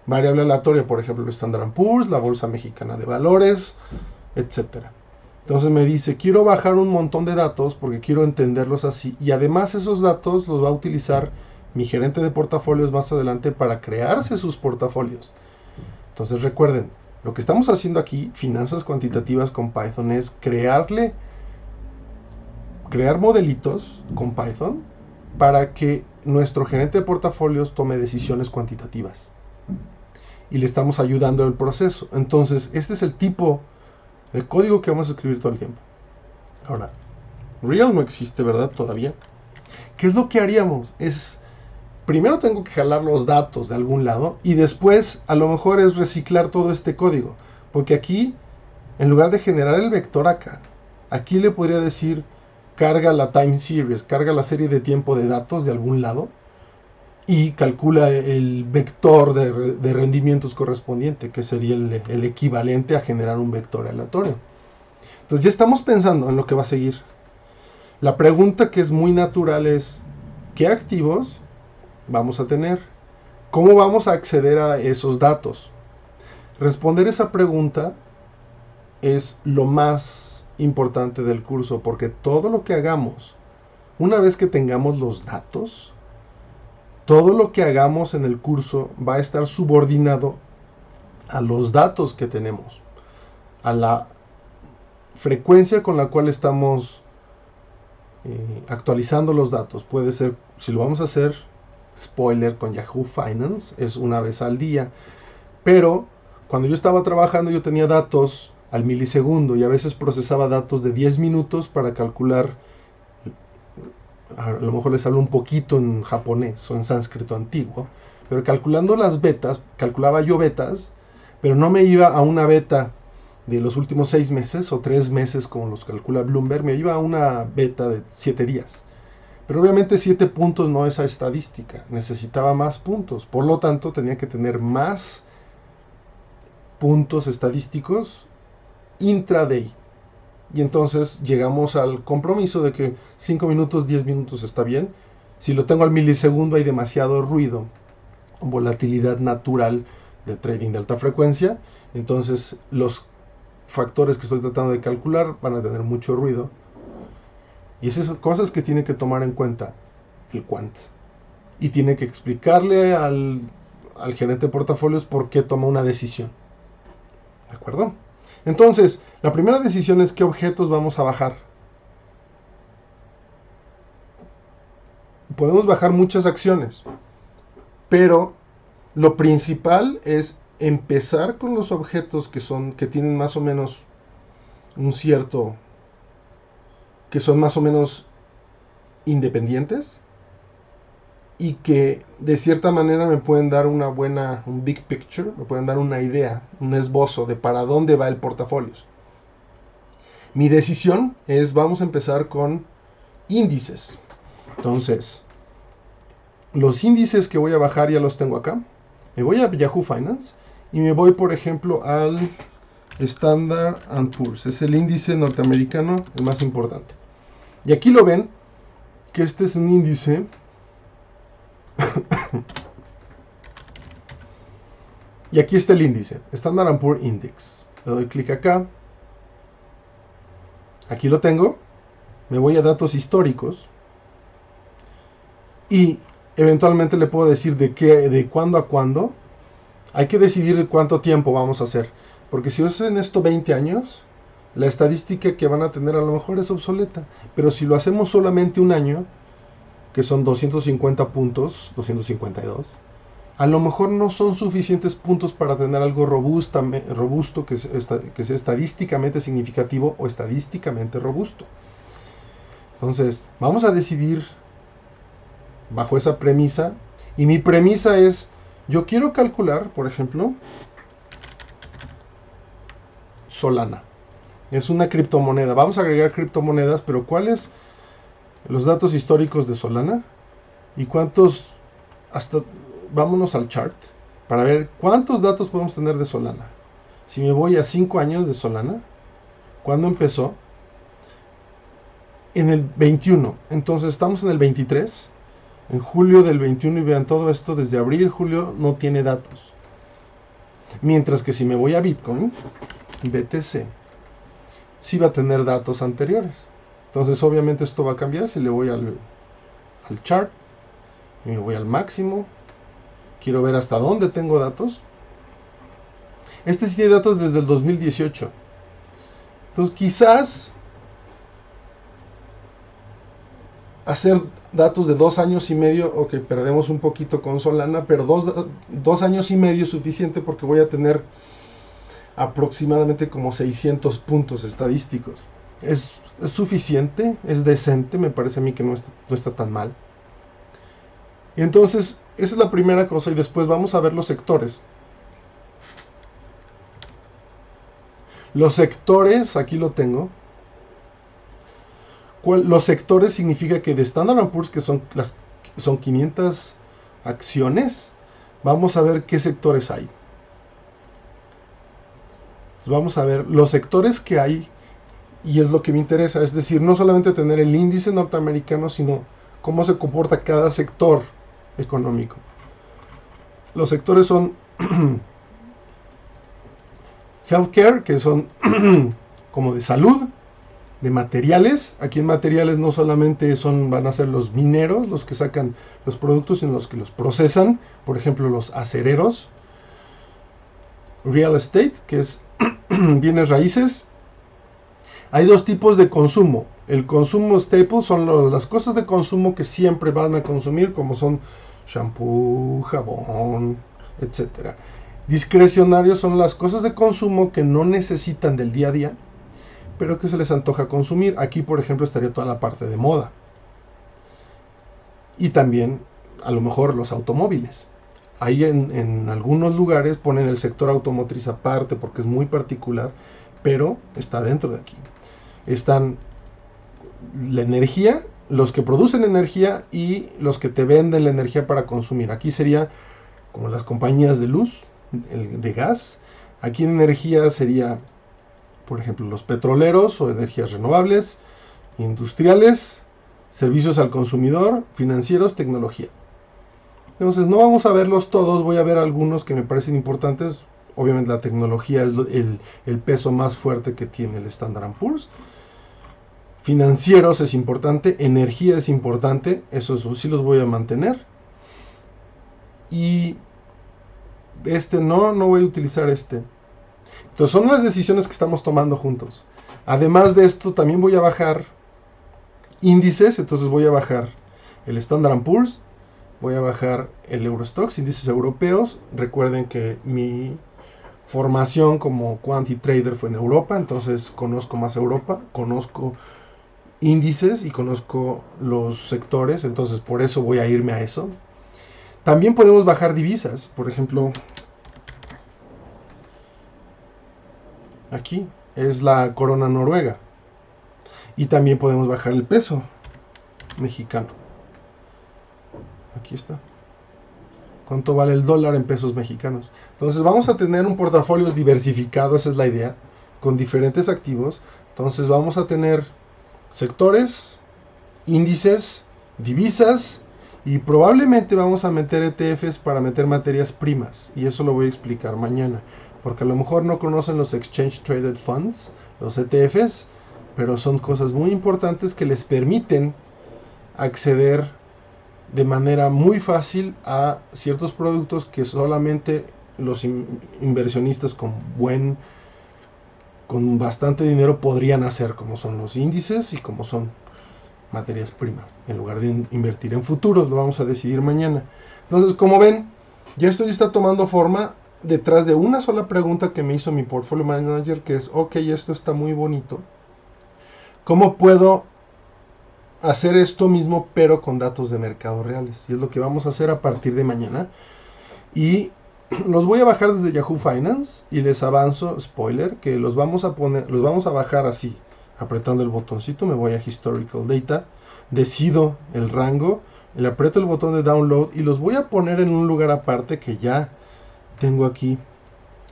variable aleatoria, por ejemplo, el Standard & Poor's, la Bolsa Mexicana de Valores, etc. Entonces me dice, quiero bajar un montón de datos porque quiero entenderlos así, y además esos datos los va a utilizar mi gerente de portafolios más adelante para crearse sus portafolios. Entonces recuerden, lo que estamos haciendo aquí, finanzas cuantitativas con Python, es crear modelitos con Python para que nuestro gerente de portafolios tome decisiones cuantitativas. Y le estamos ayudando en el proceso. Entonces, este es el tipo de código que vamos a escribir todo el tiempo. Ahora, real no existe, ¿verdad? Todavía. ¿Qué es lo que haríamos? Primero tengo que jalar los datos de algún lado y después a lo mejor es reciclar todo este código. Porque aquí, en lugar de generar el vector acá, aquí le podría decir carga la time series, carga la serie de tiempo de datos de algún lado y calcula el vector de rendimientos correspondiente, que sería el equivalente a generar un vector aleatorio. Entonces ya estamos pensando en lo que va a seguir. La pregunta que es muy natural es, ¿qué activos vamos a tener? ¿Cómo vamos a acceder a esos datos? Responder esa pregunta es lo más importante del curso, porque todo lo que hagamos, una vez que tengamos los datos, todo lo que hagamos en el curso va a estar subordinado a los datos que tenemos, a la frecuencia con la cual estamos actualizando los datos. Puede ser, si lo vamos a hacer spoiler con Yahoo Finance, es una vez al día. Pero cuando yo estaba trabajando yo tenía datos al milisegundo y a veces procesaba datos de 10 minutos para calcular, a lo mejor les hablo un poquito en japonés o en sánscrito antiguo, pero calculando las betas, calculaba yo betas, pero no me iba a una beta de los últimos 6 meses o 3 meses como los calcula Bloomberg, me iba a una beta de 7 días. Pero obviamente 7 puntos no es esa estadística, necesitaba más puntos, por lo tanto tenía que tener más puntos estadísticos intraday. Y entonces llegamos al compromiso de que 5 minutos, 10 minutos está bien. Si lo tengo al milisegundo hay demasiado ruido, volatilidad natural de trading de alta frecuencia. Entonces los factores que estoy tratando de calcular van a tener mucho ruido. Y esas son cosas que tiene que tomar en cuenta el quant. Y tiene que explicarle al gerente de portafolios por qué toma una decisión. ¿De acuerdo? Entonces, la primera decisión es qué objetos vamos a bajar. Podemos bajar muchas acciones, pero lo principal es empezar con los objetos que tienen más o menos un cierto, que son más o menos independientes y que de cierta manera me pueden dar un big picture, me pueden dar una idea, un esbozo de para dónde va el portafolio. Mi decisión es, vamos a empezar con índices. Entonces, los índices que voy a bajar ya los tengo acá. Me voy a Yahoo Finance y me voy, por ejemplo, al Standard & Poor's. Es el índice norteamericano el más importante. Y aquí lo ven, que este es un índice y aquí está el índice, Standard & Poor's Index. Le doy clic acá. Aquí lo tengo. Me voy a datos históricos. Y eventualmente le puedo decir de cuándo a cuándo. Hay que decidir cuánto tiempo vamos a hacer. Porque si hacen esto 20 años, la estadística que van a tener a lo mejor es obsoleta. Pero si lo hacemos solamente un año, que son 250 puntos, 252, a lo mejor no son suficientes puntos para tener algo robusto que sea estadísticamente significativo o estadísticamente robusto. Entonces, vamos a decidir bajo esa premisa. Y mi premisa es, yo quiero calcular, por ejemplo, Solana. Es una criptomoneda. Vamos a agregar criptomonedas, pero ¿cuáles los datos históricos de Solana? ¿Y cuántos? Vámonos al chart para ver cuántos datos podemos tener de Solana. Si me voy a 5 años de Solana, ¿cuándo empezó? En el 21. Entonces estamos en el 23. En julio del 21 y vean todo esto desde abril, julio no tiene datos. Mientras que si me voy a Bitcoin, BTC, sí va a tener datos anteriores. Entonces obviamente esto va a cambiar si le voy al chart y me voy al máximo. Quiero ver hasta dónde tengo datos. Este sí tiene datos desde el 2018. Entonces quizás hacer datos de 2 años y medio, ok, perdemos un poquito con Solana, pero 2 años y medio es suficiente porque voy a tener aproximadamente como 600 puntos estadísticos. Es suficiente, es decente, me parece a mí que no está tan mal. Y entonces, esa es la primera cosa y después vamos a ver los sectores. Los sectores, aquí lo tengo. Los sectores significa que de Standard & Poor's, que son 500 acciones, vamos a ver qué sectores hay. Entonces vamos a ver los sectores que hay y es lo que me interesa. Es decir, no solamente tener el índice norteamericano, sino cómo se comporta cada sector económico. Los sectores son healthcare, que son como de salud, de materiales. Aquí en materiales no solamente van a ser los mineros los que sacan los productos, sino los que los procesan, por ejemplo los acereros. Real estate, que es bienes raíces. Hay 2 tipos de consumo. El consumo staple son las cosas de consumo que siempre van a consumir, como son shampoo, jabón, etcétera. Discrecionarios son las cosas de consumo que no necesitan del día a día, pero que se les antoja consumir. Aquí, por ejemplo, estaría toda la parte de moda. Y también, a lo mejor, los automóviles. Ahí en algunos lugares ponen el sector automotriz aparte porque es muy particular, pero está dentro de aquí. Están la energía, los que producen energía y los que te venden la energía para consumir. Aquí sería como las compañías de luz, de gas. Aquí en energía sería, por ejemplo, los petroleros o energías renovables, industriales, servicios al consumidor, financieros, tecnología. Entonces no vamos a verlos todos, voy a ver algunos que me parecen importantes. Obviamente la tecnología es el peso más fuerte que tiene el Standard & Poor's. Financieros es importante, energía es importante, esos sí los voy a mantener. Y no voy a utilizar este. Entonces son las decisiones que estamos tomando juntos. Además de esto, también voy a bajar índices, entonces voy a bajar el Standard & Poor's, voy a bajar el Eurostoxx, índices europeos. Recuerden que mi formación como quanti trader fue en Europa, entonces conozco más Europa, conozco índices y conozco los sectores, entonces por eso voy a irme a eso. También podemos bajar divisas, por ejemplo, aquí es la corona noruega. Y también podemos bajar el peso mexicano. Aquí está. ¿Cuánto vale el dólar en pesos mexicanos? Entonces vamos a tener un portafolio diversificado, esa es la idea, con diferentes activos. Entonces vamos a tener sectores, índices, divisas y probablemente vamos a meter ETFs para meter materias primas. Y eso lo voy a explicar mañana. Porque a lo mejor no conocen los Exchange Traded Funds, los ETFs, pero son cosas muy importantes que les permiten acceder de manera muy fácil a ciertos productos que solamente los inversionistas con bastante dinero podrían hacer, como son los índices y como son materias primas. En lugar de invertir en futuros, lo vamos a decidir mañana. Entonces, como ven, ya esto ya está tomando forma detrás de una sola pregunta que me hizo mi portfolio manager, que es, ok, esto está muy bonito, ¿cómo puedo hacer esto mismo pero con datos de mercado reales? Y es lo que vamos a hacer a partir de mañana. Y los voy a bajar desde Yahoo Finance y les avanzo, spoiler, que los vamos a bajar así, apretando el botoncito, me voy a Historical Data, decido el rango, le aprieto el botón de download y los voy a poner en un lugar aparte que ya tengo aquí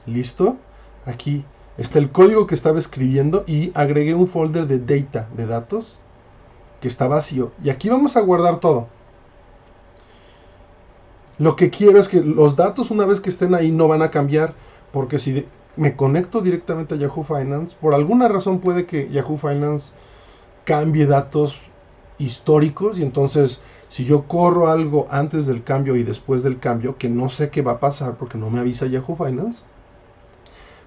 listo. Aquí está el código que estaba escribiendo y agregué un folder de data, de datos, que está vacío. Y aquí vamos a guardar todo. Lo que quiero es que los datos, una vez que estén ahí, no van a cambiar, porque si me conecto directamente a Yahoo Finance, por alguna razón puede que Yahoo Finance cambie datos históricos, y entonces si yo corro algo antes del cambio y después del cambio, que no sé qué va a pasar porque no me avisa Yahoo Finance,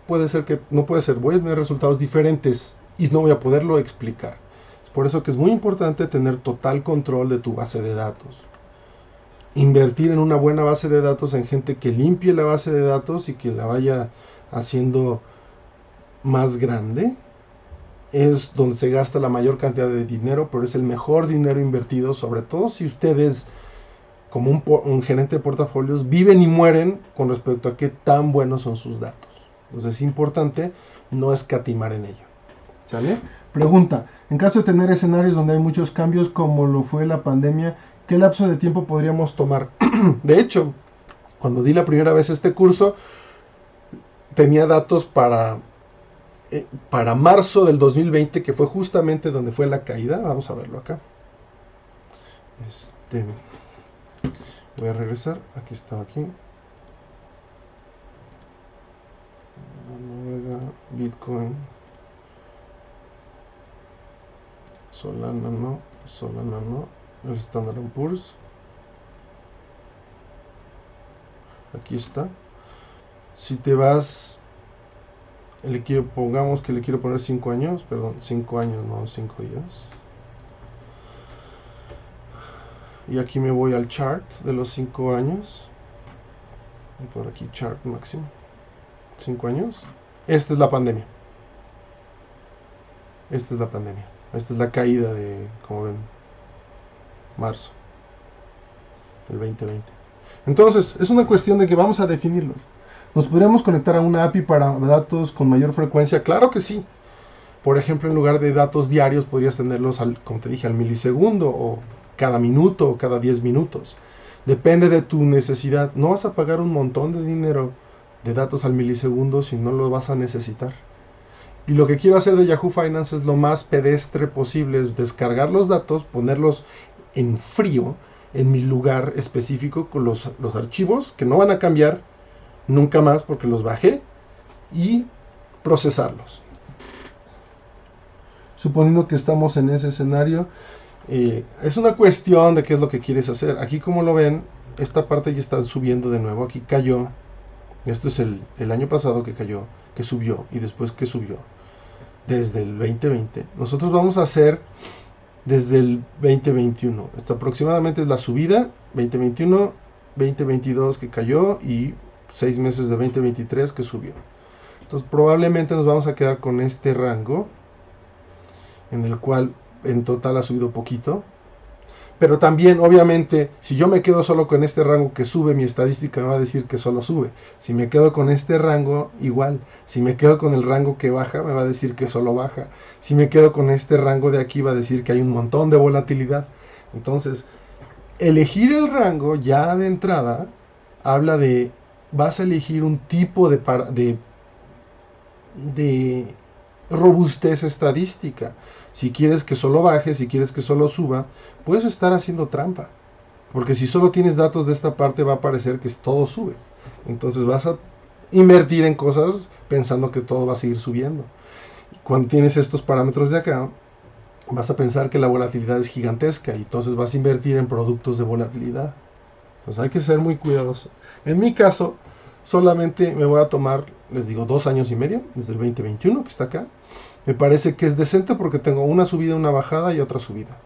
puede ser que, no puede ser, voy a tener resultados diferentes y no voy a poderlo explicar. Es por eso que es muy importante tener total control de tu base de datos. Invertir en una buena base de datos, en gente que limpie la base de datos y que la vaya haciendo más grande, es donde se gasta la mayor cantidad de dinero, pero es el mejor dinero invertido, sobre todo si ustedes, como un gerente de portafolios, viven y mueren con respecto a qué tan buenos son sus datos. Entonces es importante no escatimar en ello. ¿Sale? Pregunta, en caso de tener escenarios donde hay muchos cambios como lo fue la pandemia, ¿qué lapso de tiempo podríamos tomar? De hecho, cuando di la primera vez este curso, tenía datos para marzo del 2020, que fue justamente donde fue la caída. Vamos a verlo acá. Voy a regresar. Aquí estaba aquí. Bitcoin. Solana no. El Standard & Poor's. Aquí está. Si te vas, pongamos que le quiero poner 5 años, perdón, 5 años, no 5 días. Y aquí me voy al chart de los 5 años. Y por aquí chart máximo. 5 años. Esta es la pandemia. Esta es la pandemia. Esta es la caída de, como ven, marzo del 2020. Entonces, es una cuestión de que vamos a definirlos. ¿Nos podríamos conectar a una API para datos con mayor frecuencia? Claro que sí. Por ejemplo, en lugar de datos diarios, podrías tenerlos, como te dije, al milisegundo, o cada minuto, o cada 10 minutos. Depende de tu necesidad. No vas a pagar un montón de dinero de datos al milisegundo si no lo vas a necesitar. Y lo que quiero hacer de Yahoo Finance es lo más pedestre posible, es descargar los datos, ponerlos en frío, en mi lugar específico, con los archivos, que no van a cambiar nunca más porque los bajé, y procesarlos. Suponiendo que estamos en ese escenario, es una cuestión de qué es lo que quieres hacer. Aquí, como lo ven, esta parte ya está subiendo de nuevo. Aquí cayó. Esto es el año pasado que cayó, que subió, y después que subió desde el 2020. Nosotros vamos a hacer desde el 2021. Esta aproximadamente es la subida, 2021, 2022 que cayó, y 6 meses de 2023 que subió. Entonces probablemente nos vamos a quedar con este rango, en el cual en total ha subido poquito. Pero también, obviamente, si yo me quedo solo con este rango que sube, mi estadística me va a decir que solo sube. Si me quedo con este rango, igual. Si me quedo con el rango que baja, me va a decir que solo baja. Si me quedo con este rango de aquí, va a decir que hay un montón de volatilidad. Entonces, elegir el rango ya de entrada habla de, vas a elegir un tipo de robustez estadística. Si quieres que solo baje, si quieres que solo suba, puedes estar haciendo trampa. Porque si solo tienes datos de esta parte, va a parecer que todo sube. Entonces vas a invertir en cosas pensando que todo va a seguir subiendo. Cuando tienes estos parámetros de acá, vas a pensar que la volatilidad es gigantesca y entonces vas a invertir en productos de volatilidad. Entonces hay que ser muy cuidadoso. En mi caso, solamente me voy a tomar, les digo, 2 años y medio, desde el 2021 que está acá. Me parece que es decente porque tengo una subida, una bajada y otra subida.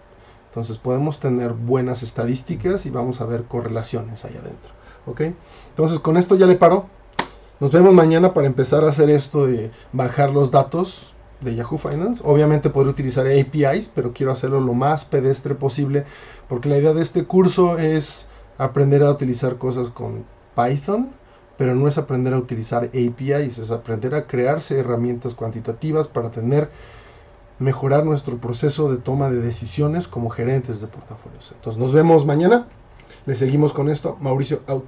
Entonces podemos tener buenas estadísticas y vamos a ver correlaciones allá adentro. ¿Ok? Entonces con esto ya le paro. Nos vemos mañana para empezar a hacer esto de bajar los datos de Yahoo Finance. Obviamente podré utilizar APIs, pero quiero hacerlo lo más pedestre posible porque la idea de este curso es aprender a utilizar cosas con Python, pero no es aprender a utilizar APIs, es aprender a crearse herramientas cuantitativas para mejorar nuestro proceso de toma de decisiones como gerentes de portafolios. Entonces nos vemos mañana, le seguimos con esto. Mauricio out.